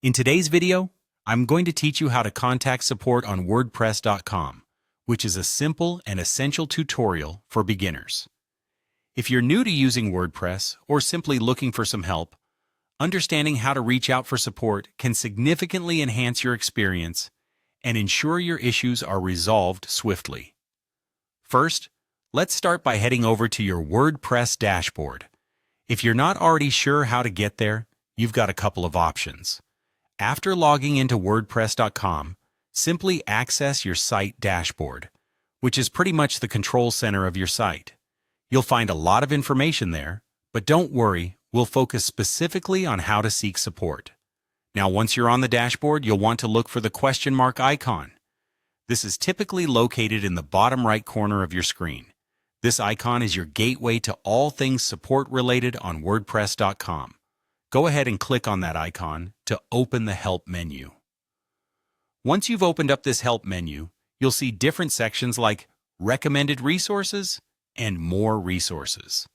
In today's video, I'm going to teach you how to contact support on WordPress.com, which is a simple and essential tutorial for beginners. If you're new to using WordPress or simply looking for some help, understanding how to reach out for support can significantly enhance your experience and ensure your issues are resolved swiftly. First, let's start by heading over to your WordPress dashboard. If you're not already sure how to get there, you've got a couple of options. After logging into WordPress.com, simply access your site dashboard, which is pretty much the control center of your site. You'll find a lot of information there, but don't worry, we'll focus specifically on how to seek support. Now, once you're on the dashboard, you'll want to look for the question mark icon. This is typically located in the bottom right corner of your screen. This icon is your gateway to all things support-related on WordPress.com. Go ahead and click on that icon to open the Help menu. Once you've opened up this Help menu, you'll see different sections like Recommended Resources and More Resources.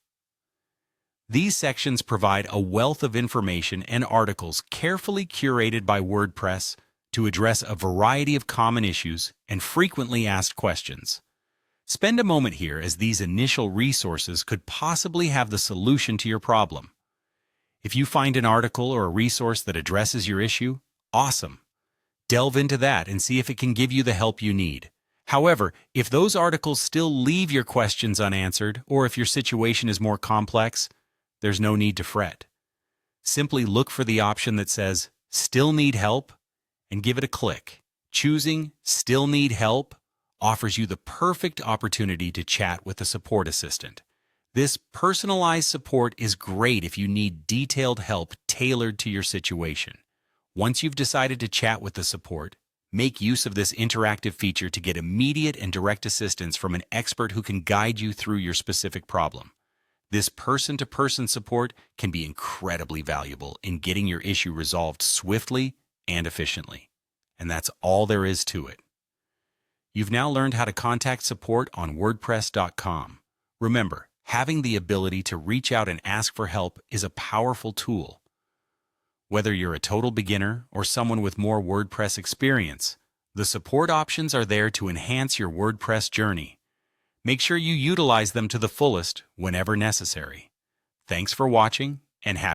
These sections provide a wealth of information and articles carefully curated by WordPress to address a variety of common issues and frequently asked questions. Spend a moment here, as these initial resources could possibly have the solution to your problem. If you find an article or a resource that addresses your issue, awesome. Delve into that and see if it can give you the help you need. However, if those articles still leave your questions unanswered, or if your situation is more complex, there's no need to fret. Simply look for the option that says Still Need Help and give it a click. Choosing Still Need Help offers you the perfect opportunity to chat with a support assistant. This personalized support is great if you need detailed help tailored to your situation. Once you've decided to chat with the support, make use of this interactive feature to get immediate and direct assistance from an expert who can guide you through your specific problem. This person-to-person support can be incredibly valuable in getting your issue resolved swiftly and efficiently. And that's all there is to it. You've now learned how to contact support on WordPress.com. Remember, having the ability to reach out and ask for help is a powerful tool. Whether you're a total beginner or someone with more WordPress experience, the support options are there to enhance your WordPress journey. Make sure you utilize them to the fullest whenever necessary. Thanks for watching, and